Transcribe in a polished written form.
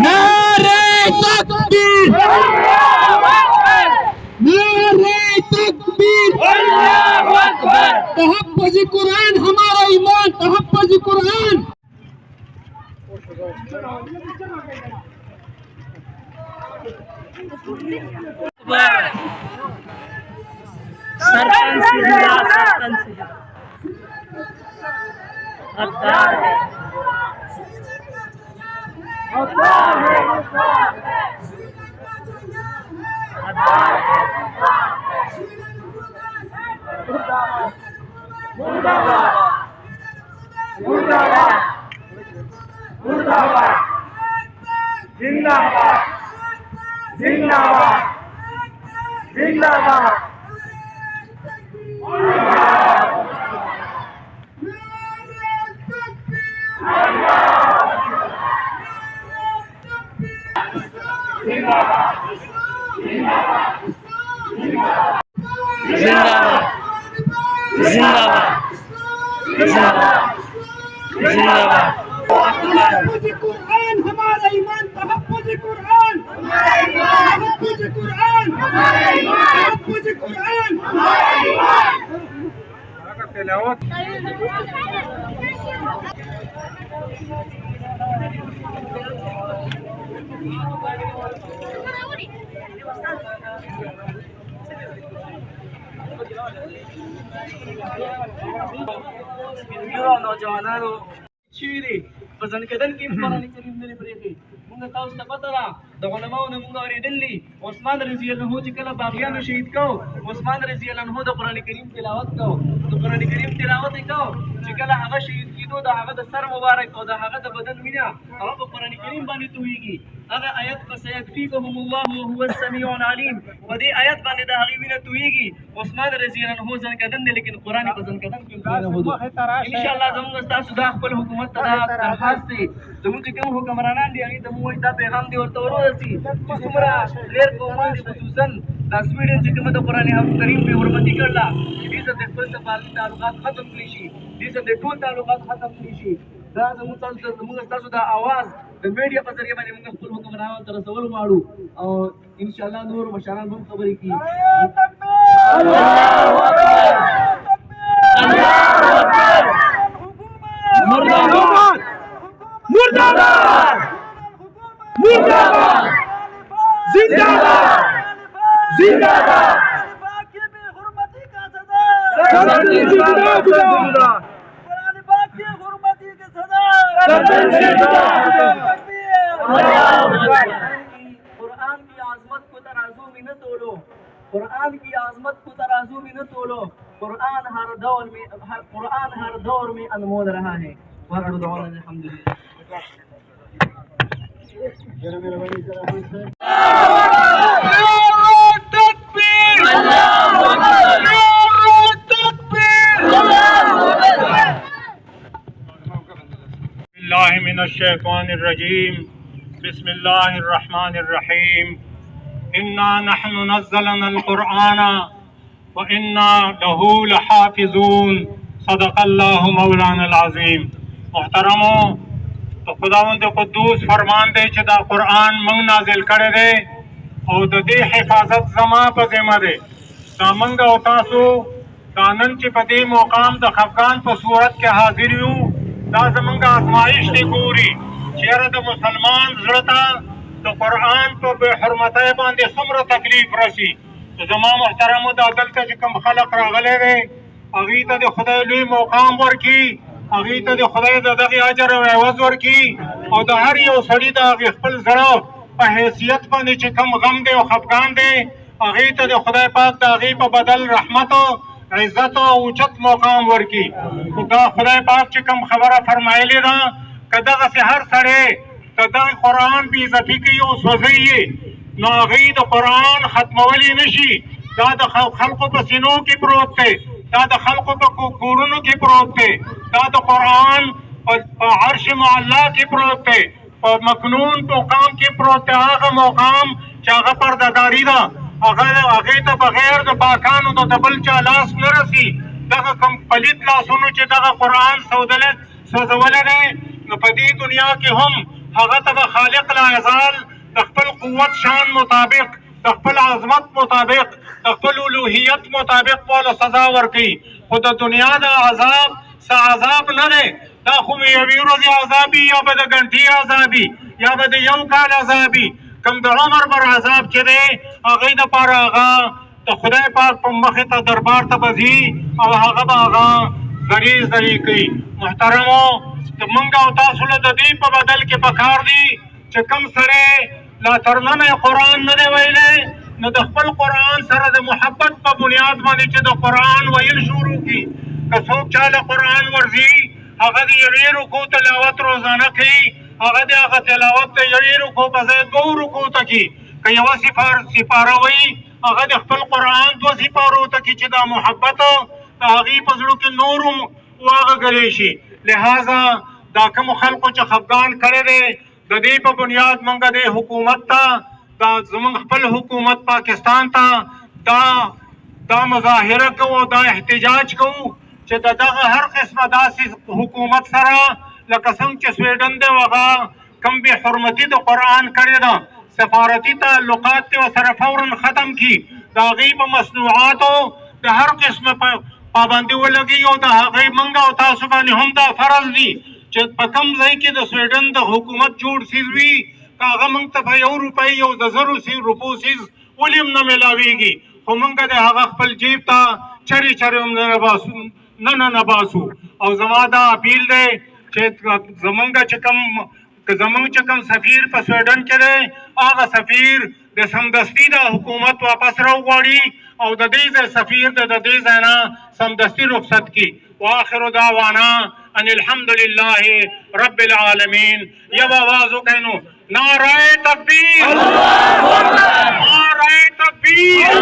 नारे तकबीर, नारे तकबीर, तहफ़्फ़ुज़ कुरान हमारा ईमान, तहफ़्फ़ुज़ कुरान। जिंदाबाद जिंदाबाद जिंदाबाद तहफ़्फ़ुज़ कुरान हमारा ईमान, तहफ़्फ़ुज़ कुरान, तहफ़्फ़ुज़ कुरान, तहफ़्फ़ुज़ कुरान। नौजवानों چیرې په ځان کېدل کې قرآن کریم نه پرېږدي. موږ تاسو ته پته ده د علماو نه موږ اورېدلي عثمان رضی الله عنه چې کله باغیانو شهید کو، عثمان رضی الله عنه د قرآن کریم تلاوت کو، د قرآن کریم تلاوت یې کو چې کله هغه شهید کېدو د هغه د سر مبارک او د هغه د بدن وینه هغه په قرآن کریم باندې تویږي. هغه آیت فسيكفيكهم الله وهو السميع العليم، په دې آیت باندې د هغې وینه تویږي. عثمان رضی الله عنه ځان کدن دی لیکن قرآن په ځان کدن کې انشاءالله زموږ ستاسو دا خپل حکومت ته دا درخواست دی. زموږ چې کوم حکمرانان دي هغې ته موږ وایي دا پیغام دی ورته ورورسي چې څومره غیر قومونه دي خصوصا دا سویډن چې کومه د قرآن کریم بې حرمتي کړله دې سره د خپل سفارتي تعلقات ختم کړي شي، دې سره د ټول تعلقات ختم کړي شي. دا زموږ ستاسو دا اواز د میډیا په ذریعه باندې موږ خپل حکمرانانو ته رسول غواړو او انشاءالله نور مشران به هم خبرې کړي. मुर्दाबाद मुर्दाबाद मुर्दाबाद जिंदाबाद जिंदाबाद कुरान की आजमत को तराजू में न तोलो, कुरान की आजमत को तराजू में न तोलो। कुरान हर दौर में अनमोल रहा है। वाखिर दअवाना अल्हम्दुलिल्लाह। मिनश्शैतानिर्रजीम बिस्मिल्लाहिर्रहमानिर्रहीम इन्ना नहनु नज़्ज़लना अल-कुरआन व इन्ना लहू लहाफ़िज़ून सदक़ल्लाहु मौलाना अल-अज़ीम। मोहतरमो तो खुदावंद कुद्दूस फरमान दे कि दा कुरान मंग नाजिल करे दे और दे हिफाजत जमा पर जिम्मा दे दा मंग और तासु दानन ची पदे मुकाम द खफगान पर सूरत के हाजिर यूं दा जमंग आजमाइश ने पूरी चेहरा द मुसलमान जरता तो कुरान तो बेहरमते बांधे सुमर तकलीफ रसी तो जमा मोहतरमो दा दलता जी कम खलक रागले दे अगी तो खुदा लुई मुकाम वर की अगी तो खुदा दगी अजर एवज वर की और द हर यो सड़ी दा खपल जरा पे हैसियत बांधे ची कम गम दे और खफगान दे अगी तो खुदा पाक दा अगी पर बदल रहमत इज्जत और उचत मुकाम वर की खुदा खुदा पाक ची कम खबर फरमाइले दा कदा से हर सड़े कदा कुरान भी इज्जती की यो सोजइए ना अगी तो कुरान खत्मवली नशी दा द खल्क पसीनों की प्रोत थे दा द खल्क कुरुन की प्रोत थे दा द कुरान अर्श मुअल्ला की प्रोत थे और मकनून मुकाम की प्रोत थे आगा मुकाम चागा पर्दादारी दा अगर तो बगैर तो पाकान तो दबल चालास न रसी دغه کوم پلیت لاسونو چې دغه قرآن سوځولی دی، نو په دې دنیا کې هم هغه ته به خالق لاعزال د خپل قوت شان مطابق، د خپل عظمت مطابق، د خپل الوهیت مطابق پوله سزا ورکوي. خو د دنیا د عذاب څه عذاب نه دی، دا خو به یوې ورځې عذابي، یا به د ګنټې عذابي، یا به د یو کال عذابي. کوم د عمر بر عذاب چې دی هغې دپاره هغه د خدای پاک په مخې ته دربار ته به ځي او هغه به هغه زری کوي. محترمو، موږ او تاسو له د دې په بدل کې پکار دي چې کوم سړی لا تر ننه قرآن نه دی ویلی، نو د خپل قرآن سره د محبت په بنیاد باندې چې د قرآن ویل شروع کړي. که څوک چاله قرآن ورځي، هغه د یوې رکو تلاوت روزانه کوي، هغه د هغه تلاوت د یوې رکو په ځای 2 رکو ته کړي. که یوه سپاره وي، هغه د خپل قرآن 2 سپارو ته کړي چې دا محبت د هغې په زړه کې نور هم واغږلی شي. لہذا دا کومو خلکو چې خفګان کړی دی، د دې په بنیاد موږ د حکومت ته، دا زموږ خپل حکومت پاکستان ته دا مظاهره کوو، دا احتجاج کوو چې د دغه هر قسمه داسې حکومت سره لکه څنګه چې سویډن دی هغه کوم بې حرمتي د قرآن کړې ده، سفارتي تعلقات دې ورسره فورا ختم کړي، د هغې په مصنوعاتو د هر قسمه پابندي ولګوي، او د هغې موږ او تاسو باندې هم دا فرض دي چې په کوم ځای کې د سویډن د حکومت جوړ څیز وي، که هغه موږ ته په 1 روپۍ او د 1000 روپو څیز ولې هم نه میلاویږي، خو موږ د هغه خپل جیب ته چرې هم نه باسو. او زما دا اپیل دی چې زمونږ چې کوم سفیر په سویډن کې دی، هغه سفیر د سمدستي د حکومت واپس راوغواړي او د دې ځای سفیر د دې ځای نه سمدستي رخصت کړي. واخر دعوانا ان الحمد لله رب العالمین. یو آواز وکړئ نو، نعرہ تکبیر، نعرہ تکبیر.